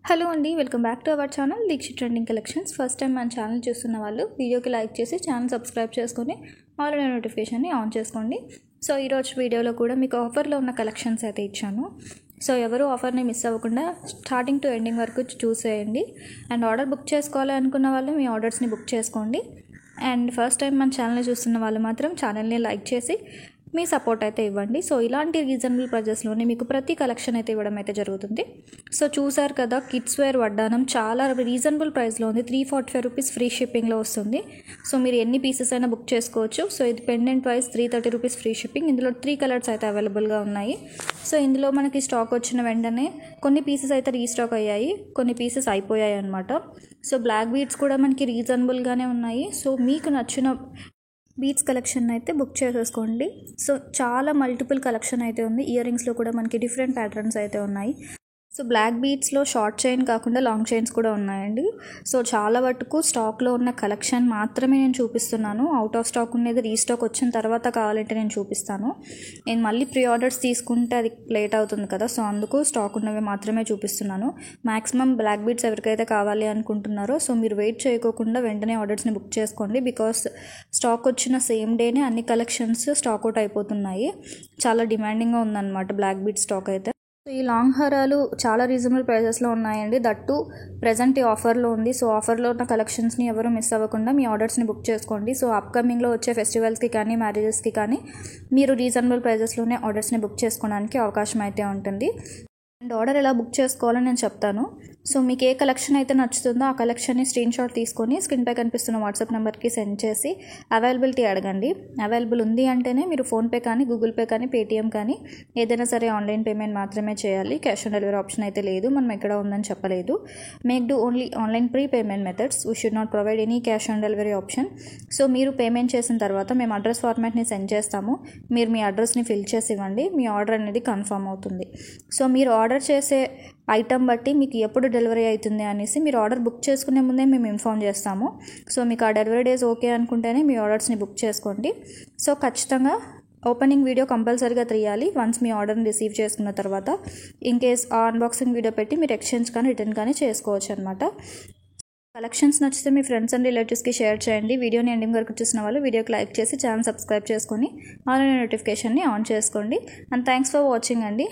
Hello అండి, welcome back to our channel Dikshit trending collections. First time మన channel చూస్తున్న వాళ్ళు వీడియోకి లైక్ చేసి ఛానల్ సబ్స్క్రైబ్ చేసుకొని ఆల్ నోటిఫికేషన్ని ఆన్ చేసుకోండి. సో ఈరోజు వీడియోలో కూడా మీకు ఆఫర్లో ఉన్న కలెక్షన్స్ అయితే ఇచ్చాను. సో ఎవరు ఆఫర్ని మిస్ అవ్వకుండా స్టార్టింగ్ టు ఎండింగ్ వరకు చూసేయండి. అండ్ ఆర్డర్ బుక్ చేసుకోవాలి అనుకున్న వాళ్ళు మీ ఆర్డర్స్ని బుక్ చేసుకోండి. అండ్ ఫస్ట్ టైం మన ఛానల్ని చూస్తున్న వాళ్ళు మాత్రం ఛానల్ని లైక్ చేసి మీ సపోర్ట్ అయితే ఇవ్వండి. సో ఇలాంటి రీజనబుల్ ప్రైజెస్లోనే మీకు ప్రతి కలెక్షన్ అయితే ఇవ్వడం అయితే జరుగుతుంది. సో చూసారు కదా, కిడ్స్ వేర్ వడ్డానం చాలా రీజనబుల్ ప్రైస్లో ఉంది. 345 రూపీస్ ఫ్రీ షిప్పింగ్లో వస్తుంది. సో మీరు ఎన్ని పీసెస్ అయినా బుక్ చేసుకోవచ్చు. సో ఇది pendant wise 330 rupees free shipping. ఇందులో 3 కలర్స్ అయితే అవైలబుల్గా ఉన్నాయి. సో ఇందులో మనకి స్టాక్ వచ్చిన వెంటనే కొన్ని పీసెస్ అయితే రీస్టాక్ అయ్యాయి, కొన్ని పీసెస్ అయిపోయాయి అనమాట. సో బ్లాక్ బీడ్స్ కూడా మనకి రీజనబుల్గానే ఉన్నాయి. సో మీకు నచ్చిన బీడ్స్ కలెక్షన్ అయితే బుక్ చేసేసుకోండి. సో చాలా మల్టిపుల్ కలెక్షన్ అయితే ఉంది. ఇయర్ రింగ్స్లో కూడా మనకి డిఫరెంట్ ప్యాటర్న్స్ అయితే ఉన్నాయి. సో బ్లాక్ బీడ్స్లో షార్ట్ చైన్ కాకుండా లాంగ్ చైన్స్ కూడా ఉన్నాయండి. సో చాలా వరకు స్టాక్లో ఉన్న కలెక్షన్ మాత్రమే నేను చూపిస్తున్నాను. అవుట్ ఆఫ్ స్టాక్ ఉండేది రీస్టాక్ వచ్చిన తర్వాత కావాలంటే నేను చూపిస్తాను. నేను మళ్ళీ ప్రీ ఆర్డర్స్ తీసుకుంటే అది లేట్ అవుతుంది కదా, సో అందుకు స్టాక్ ఉన్నవి మాత్రమే చూపిస్తున్నాను. మ్యాక్సిమం బ్లాక్ బీడ్స్ ఎవరికైతే కావాలి అనుకుంటున్నారో సో మీరు వెయిట్ చేయకోకుండా వెంటనే ఆర్డర్స్ని బుక్ చేసుకోండి. బికాస్ స్టాక్ వచ్చిన సేమ్ డేనే అన్ని కలెక్షన్స్ స్టాక్ అవుట్ అయిపోతున్నాయి. చాలా డిమాండింగ్గా ఉందన్నమాట బ్లాక్ బీడ్ స్టాక్ అయితే. సో ఈ లాంగ్ హారాలు చాలా రీజనబుల్ ప్రైజెస్లో ఉన్నాయండి. దట్టు ప్రజెంట్ ఈ ఆఫర్లో ఉంది. సో ఆఫర్లో ఉన్న కలెక్షన్స్ని ఎవరు మిస్ అవ్వకుండా మీ ఆర్డర్స్ని బుక్ చేసుకోండి. సో అప్కమింగ్లో వచ్చే ఫెస్టివల్స్కి కానీ మ్యారేజెస్కి కానీ మీరు రీజనబుల్ ప్రైజెస్లోనే ఆర్డర్స్ని బుక్ చేసుకోవడానికి అవకాశం అయితే ఉంటుంది. అండ్ ఆర్డర్ ఎలా బుక్ చేసుకోవాలో నేను చెప్తాను. సో మీకు ఏ కలెక్షన్ అయితే నచ్చుతుందో ఆ కలెక్షన్ని స్క్రీన్ షాట్ తీసుకొని స్క్రీన్పై కనిపిస్తున్న వాట్సాప్ నెంబర్కి సెండ్ చేసి అవైలబిలిటీ అడగండి. అవైలబుల్ ఉంది అంటేనే మీరు ఫోన్పే కానీ గూగుల్ పే కానీ పేటిఎం కానీ ఏదైనా సరే ఆన్లైన్ పేమెంట్ మాత్రమే చేయాలి. క్యాష్ ఆన్ డెలివరీ ఆప్షన్ అయితే లేదు, మనం ఎక్కడ ఉందని చెప్పలేదు. Make do only online pre payment methods. We should not provide any cash on delivery option. So మీరు పేమెంట్ చేసిన తర్వాత మేము అడ్రస్ ఫార్మాట్ని సెండ్ చేస్తాము. మీరు మీ అడ్రస్ని ఫిల్ చేసి ఇవ్వండి. మీ ఆర్డర్ అనేది కన్ఫర్మ్ అవుతుంది. సో మీరు ఆర్డర్ చేసే ఐటమ్ బట్టి మీకు ఎప్పుడు డెలివరీ అవుతుంది అనేసి మీరు ఆర్డర్ బుక్ చేసుకునే ముందే మేము ఇన్ఫామ్ చేస్తాము. సో మీకు ఆ డెలివరీ డేస్ ఓకే అనుకుంటేనే మీ ఆర్డర్స్ని బుక్ చేసుకోండి. సో ఖచ్చితంగా ఓపెనింగ్ వీడియో కంపల్సరీగా తీయాలి వన్స్ మీ ఆర్డర్ని రిసీవ్ చేసుకున్న తర్వాత. ఇన్ కేస్ ఆ అన్బాక్సింగ్ వీడియో పెట్టి మీరు ఎక్స్చేంజ్ కానీ రిటర్న్ కానీ చేసుకోవచ్చు అనమాట. కలెక్షన్స్ నచ్చితే మీ ఫ్రెండ్స్ అండ్ రిలేటివ్స్కి షేర్ చేయండి. వీడియోని ఎండింగ్ వరకు చూసిన వాళ్ళు వీడియోకి లైక్ చేసి ఛానల్ సబ్స్క్రైబ్ చేసుకొని ఆల్ నోటిఫికేషన్ని ఆన్ చేసుకోండి. అండ్ థ్యాంక్స్ ఫర్ వాచింగ్ అండి.